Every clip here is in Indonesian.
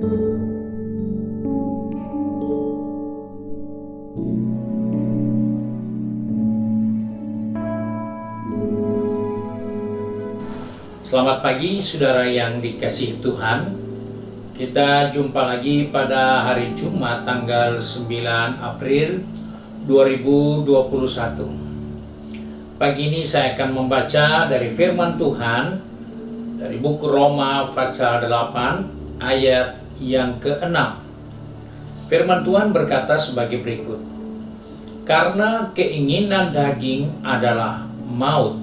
Selamat pagi saudara yang dikasihi Tuhan. Kita jumpa lagi pada hari Jumat tanggal 9 April 2021. Pagi ini saya akan membaca dari firman Tuhan dari buku Roma pasal 8 ayat yang ke-6. Firman Tuhan berkata sebagai berikut. Karena keinginan daging adalah maut,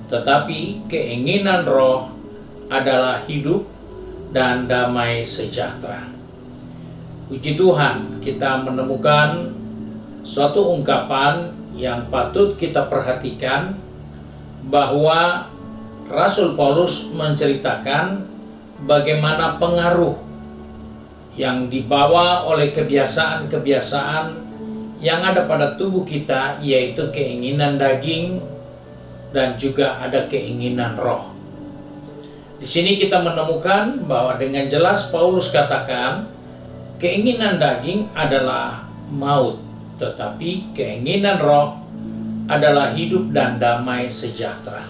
tetapi keinginan roh adalah hidup dan damai sejahtera. Puji Tuhan, kita menemukan suatu ungkapan yang patut kita perhatikan, bahwa Rasul Paulus menceritakan bagaimana pengaruh yang dibawa oleh kebiasaan-kebiasaan yang ada pada tubuh kita, yaitu keinginan daging dan juga ada keinginan roh. Di sini kita menemukan bahwa dengan jelas Paulus katakan keinginan daging adalah maut, tetapi keinginan roh adalah hidup dan damai sejahtera.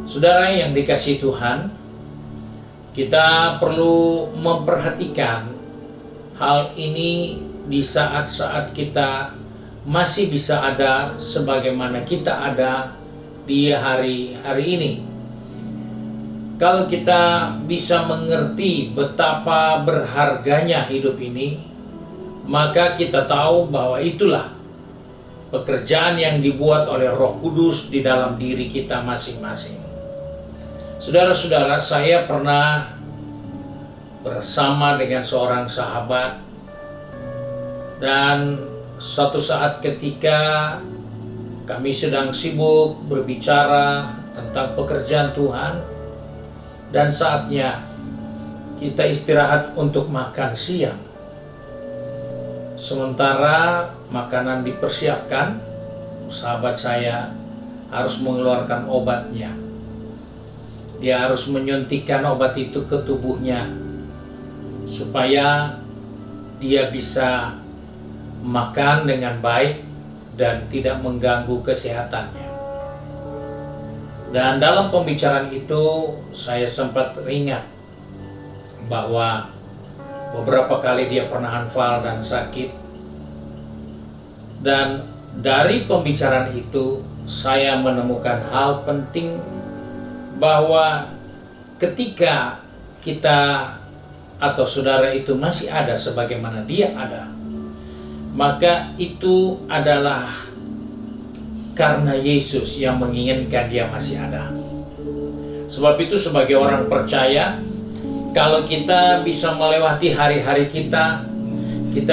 Saudara yang dikasihi Tuhan, kita perlu memperhatikan hal ini di saat-saat kita masih bisa ada sebagaimana kita ada di hari-hari ini. Kalau kita bisa mengerti betapa berharganya hidup ini, maka kita tahu bahwa itulah pekerjaan yang dibuat oleh Roh Kudus di dalam diri kita masing-masing. Saudara-saudara, saya pernah bersama dengan seorang sahabat, dan suatu saat ketika kami sedang sibuk berbicara tentang pekerjaan Tuhan, dan saatnya kita istirahat untuk makan siang. Sementara makanan dipersiapkan, sahabat saya harus mengeluarkan obatnya. Dia harus menyuntikkan obat itu ke tubuhnya supaya dia bisa makan dengan baik dan tidak mengganggu kesehatannya. Dan dalam pembicaraan itu saya sempat teringat bahwa beberapa kali dia pernah anfal dan sakit. Dan dari pembicaraan itu saya menemukan hal penting, bahwa ketika kita atau saudara itu masih ada sebagaimana dia ada, maka itu adalah karena Yesus yang menginginkan dia masih ada. Sebab itu sebagai orang percaya, kalau kita bisa melewati hari-hari kita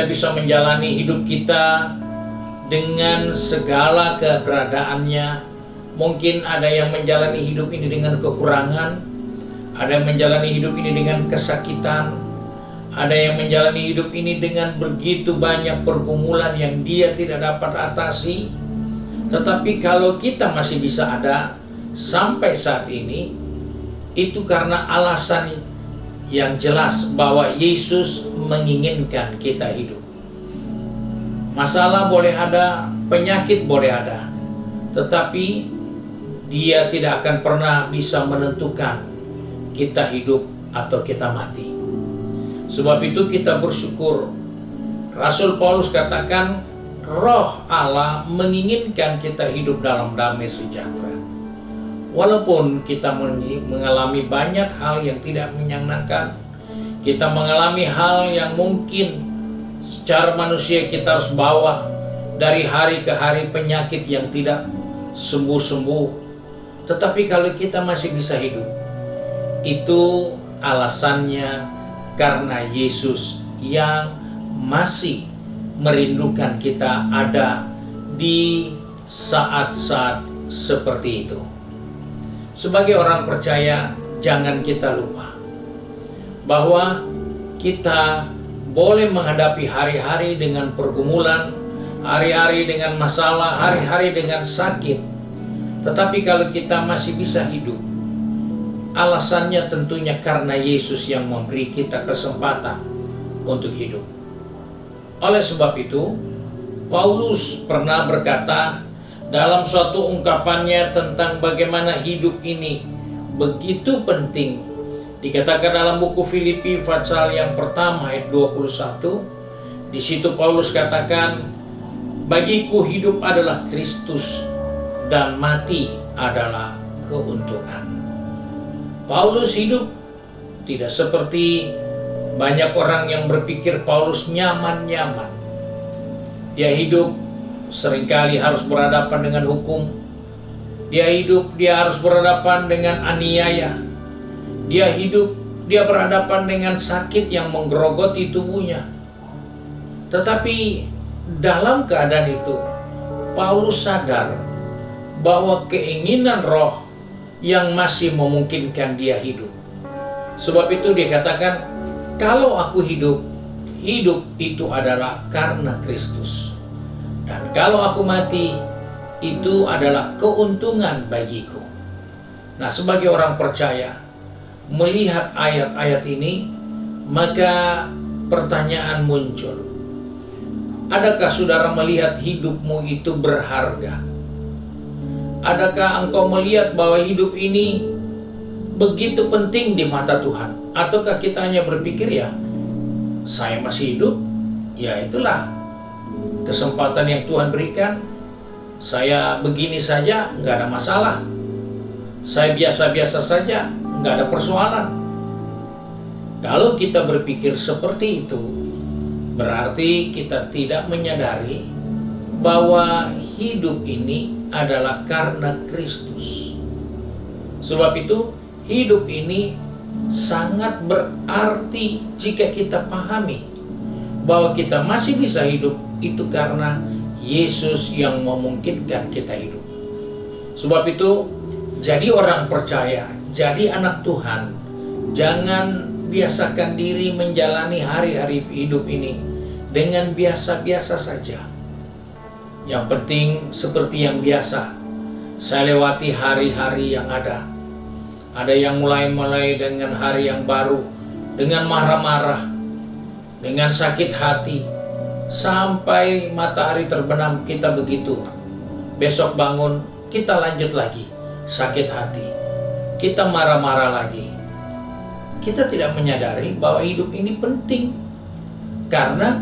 bisa menjalani hidup kita dengan segala keberadaannya. Mungkin ada yang menjalani hidup ini dengan kekurangan, ada yang menjalani hidup ini dengan kesakitan, ada yang menjalani hidup ini dengan begitu banyak pergumulan yang dia tidak dapat atasi. Tetapi kalau kita masih bisa ada sampai saat ini, itu karena alasan yang jelas bahwa Yesus menginginkan kita hidup. Masalah boleh ada, penyakit boleh ada, tetapi Dia tidak akan pernah bisa menentukan kita hidup atau kita mati. Sebab itu kita bersyukur. Rasul Paulus katakan, Roh Allah menginginkan kita hidup dalam damai sejahtera. Walaupun kita mengalami banyak hal yang tidak menyenangkan, kita mengalami hal yang mungkin secara manusia kita harus bawa dari hari ke hari, penyakit yang tidak sembuh-sembuh. Tetapi kalau kita masih bisa hidup, itu alasannya karena Yesus yang masih merindukan kita ada di saat-saat seperti itu. Sebagai orang percaya, jangan kita lupa bahwa kita boleh menghadapi hari-hari dengan pergumulan, hari-hari dengan masalah, hari-hari dengan sakit. Tetapi kalau kita masih bisa hidup, Alasannya tentunya karena Yesus yang memberi kita kesempatan untuk hidup. Oleh sebab itu, Paulus pernah berkata dalam suatu ungkapannya tentang bagaimana hidup ini begitu penting. Dikatakan dalam buku Filipi pasal yang pertama ayat 21, di situ Paulus katakan, bagiku hidup adalah Kristus dan mati adalah keuntungan. Paulus hidup tidak seperti banyak orang yang berpikir Paulus nyaman-nyaman. Dia hidup seringkali harus berhadapan dengan hukum. Dia harus berhadapan dengan aniaya. Dia berhadapan dengan sakit yang menggerogoti tubuhnya. Tetapi dalam keadaan itu, Paulus sadar bahwa keinginan roh yang masih memungkinkan dia hidup. Sebab itu dia katakan, kalau aku hidup itu adalah karena Kristus. Dan kalau aku mati, itu adalah keuntungan bagiku. Nah, sebagai orang percaya, melihat ayat-ayat ini, maka pertanyaan muncul. Adakah saudara melihat hidupmu itu berharga? Adakah engkau melihat bahwa hidup ini begitu penting di mata Tuhan? Ataukah kita hanya berpikir, ya, saya masih hidup, ya itulah kesempatan yang Tuhan berikan. Saya begini saja, nggak ada masalah. Saya biasa-biasa saja, nggak ada persoalan. Kalau kita berpikir seperti itu, berarti kita tidak menyadari bahwa hidup ini adalah karena Kristus. Sebab itu, hidup ini sangat berarti jika kita pahami bahwa kita masih bisa hidup itu karena Yesus yang memungkinkan kita hidup. Sebab itu, jadi orang percaya, jadi anak Tuhan, jangan biasakan diri menjalani hari-hari hidup ini dengan biasa-biasa saja. Yang penting seperti yang biasa, saya lewati hari-hari yang ada. Ada yang mulai dengan hari yang baru, dengan marah-marah, dengan sakit hati, sampai matahari terbenam kita begitu. Besok bangun, kita lanjut lagi, sakit hati. Kita marah-marah lagi. Kita tidak menyadari bahwa hidup ini penting. Karena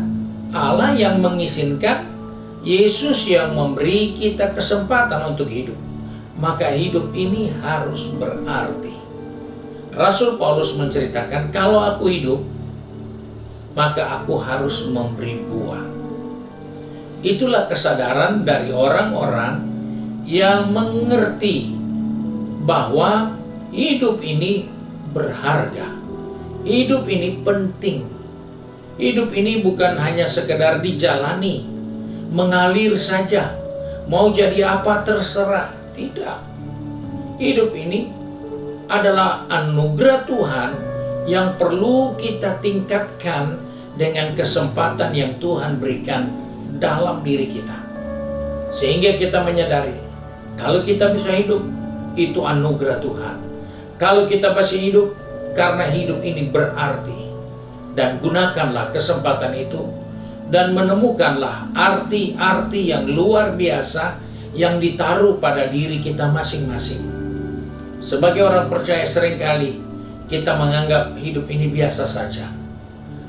Allah yang mengizinkan, Yesus yang memberi kita kesempatan untuk hidup. Maka hidup ini harus berarti. Rasul Paulus menceritakan, kalau aku hidup, maka aku harus memberi buah. Itulah kesadaran dari orang-orang yang mengerti bahwa hidup ini berharga. Hidup ini penting. Hidup ini bukan hanya sekedar dijalani, mengalir saja, mau jadi apa terserah. Tidak. Hidup ini adalah anugerah Tuhan yang perlu kita tingkatkan dengan kesempatan yang Tuhan berikan dalam diri kita. Sehingga kita menyadari, kalau kita bisa hidup, itu anugerah Tuhan. Kalau kita masih hidup, karena hidup ini berarti. Dan gunakanlah kesempatan itu, dan menemukanlah arti-arti yang luar biasa yang ditaruh pada diri kita masing-masing. Sebagai orang percaya, seringkali kita menganggap hidup ini biasa saja.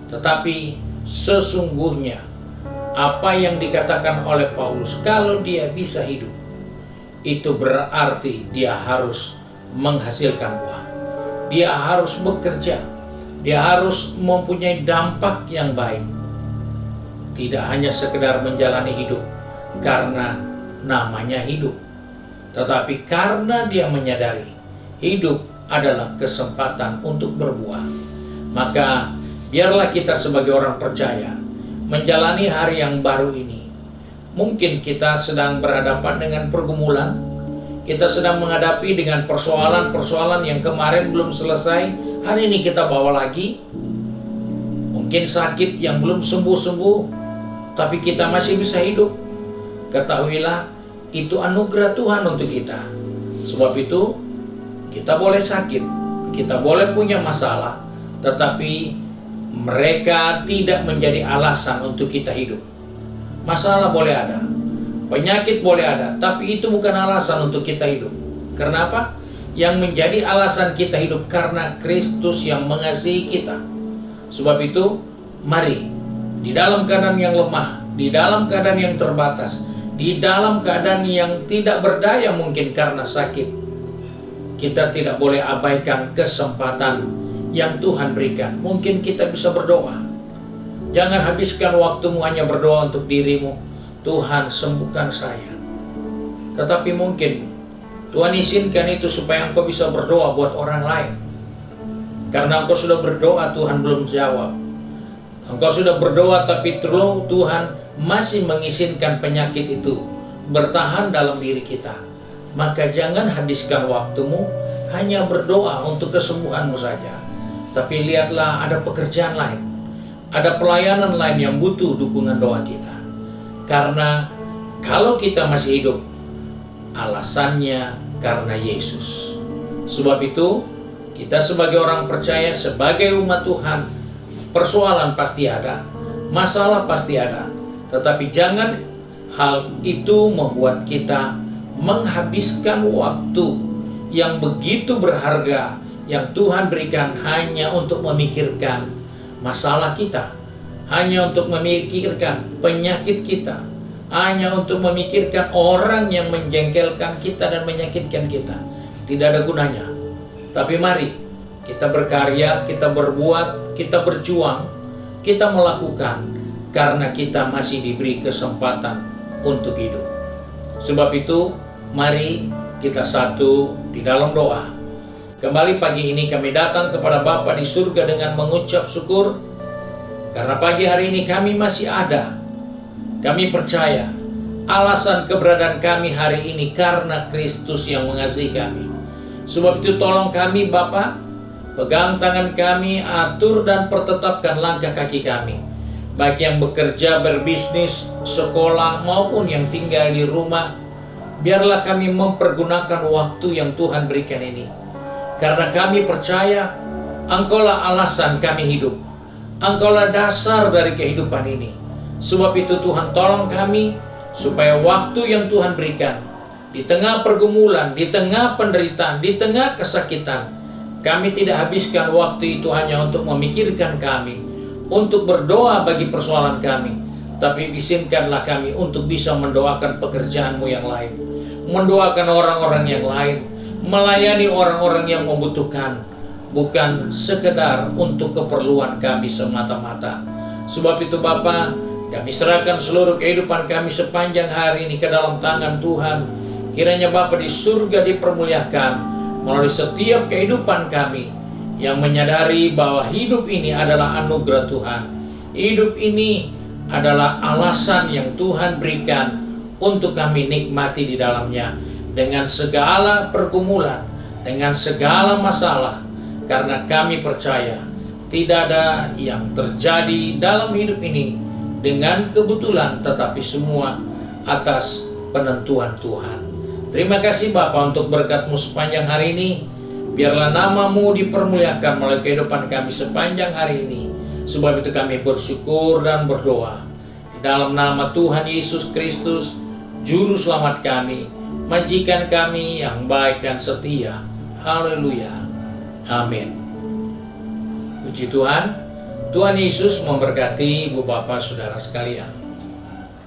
Tetapi sesungguhnya apa yang dikatakan oleh Paulus, kalau dia bisa hidup, itu berarti dia harus menghasilkan buah. Dia harus bekerja. Dia harus mempunyai dampak yang baik. Tidak hanya sekedar menjalani hidup karena namanya hidup, tetapi karena dia menyadari hidup adalah kesempatan untuk berbuah. Maka biarlah kita sebagai orang percaya menjalani hari yang baru ini. Mungkin kita sedang berhadapan dengan pergumulan, kita sedang menghadapi dengan persoalan-persoalan yang kemarin belum selesai, hari ini kita bawa lagi. Mungkin sakit yang belum sembuh-sembuh, tapi kita masih bisa hidup. Ketahuilah, itu anugerah Tuhan untuk kita. Sebab itu, kita boleh sakit, kita boleh punya masalah, tetapi mereka tidak menjadi alasan untuk kita hidup. Masalah boleh ada, penyakit boleh ada, tapi itu bukan alasan untuk kita hidup. Kenapa? Yang menjadi alasan kita hidup karena Kristus yang mengasihi kita. Sebab itu, mari di dalam keadaan yang lemah, di dalam keadaan yang terbatas, di dalam keadaan yang tidak berdaya mungkin karena sakit, kita tidak boleh abaikan kesempatan yang Tuhan berikan. Mungkin kita bisa berdoa. Jangan habiskan waktumu hanya berdoa untuk dirimu. Tuhan, sembuhkan saya. Tetapi mungkin Tuhan izinkan itu supaya engkau bisa berdoa buat orang lain. Karena engkau sudah berdoa, Tuhan belum jawab. Engkau sudah berdoa, tapi Tuhan masih mengizinkan penyakit itu bertahan dalam diri kita. Maka jangan habiskan waktumu hanya berdoa untuk kesembuhanmu saja. Tapi lihatlah, ada pekerjaan lain, ada pelayanan lain yang butuh dukungan doa kita. Karena kalau kita masih hidup, alasannya karena Yesus. Sebab itu, kita sebagai orang percaya, sebagai umat Tuhan, persoalan pasti ada, masalah pasti ada. Tetapi jangan hal itu membuat kita menghabiskan waktu yang begitu berharga yang Tuhan berikan hanya untuk memikirkan masalah kita, hanya untuk memikirkan penyakit kita, hanya untuk memikirkan orang yang menjengkelkan kita dan menyakitkan kita. Tidak ada gunanya. Tapi mari kita berkarya, kita berbuat, kita berjuang, kita melakukan karena kita masih diberi kesempatan untuk hidup. Sebab itu, mari kita satu di dalam doa. Kembali pagi ini kami datang kepada Bapa di surga dengan mengucap syukur karena pagi hari ini kami masih ada. Kami percaya alasan keberadaan kami hari ini karena Kristus yang mengasihi kami. Sebab itu tolong kami Bapa, pegang tangan kami, atur dan pertetapkan langkah kaki kami. Baik yang bekerja, berbisnis, sekolah, maupun yang tinggal di rumah. Biarlah kami mempergunakan waktu yang Tuhan berikan ini. Karena kami percaya Engkaulah alasan kami hidup. Engkaulah dasar dari kehidupan ini. Sebab itu Tuhan tolong kami supaya waktu yang Tuhan berikan di tengah pergumulan, di tengah penderitaan, di tengah kesakitan, kami tidak habiskan waktu itu hanya untuk memikirkan kami, untuk berdoa bagi persoalan kami, tapi izinkanlah kami untuk bisa mendoakan pekerjaanmu yang lain, mendoakan orang-orang yang lain, melayani orang-orang yang membutuhkan, bukan sekedar untuk keperluan kami semata-mata. Sebab itu Bapa, kami serahkan seluruh kehidupan kami sepanjang hari ini ke dalam tangan Tuhan. Kiranya Bapa di surga dipermuliakan melalui setiap kehidupan kami yang menyadari bahwa hidup ini adalah anugerah Tuhan. Hidup ini adalah alasan yang Tuhan berikan untuk kami nikmati di dalamnya dengan segala pergumulan, dengan segala masalah. Karena kami percaya tidak ada yang terjadi dalam hidup ini dengan kebetulan, tetapi semua atas penentuan Tuhan. Terima kasih Bapa untuk berkat-Mu sepanjang hari ini. Biarlah nama-Mu dipermuliakan melalui kehidupan kami sepanjang hari ini. Sebab itu kami bersyukur dan berdoa di dalam nama Tuhan Yesus Kristus, Juru Selamat kami, majikan kami yang baik dan setia. Haleluya. Amin. Puji Tuhan. Tuhan Yesus memberkati ibu bapak saudara sekalian.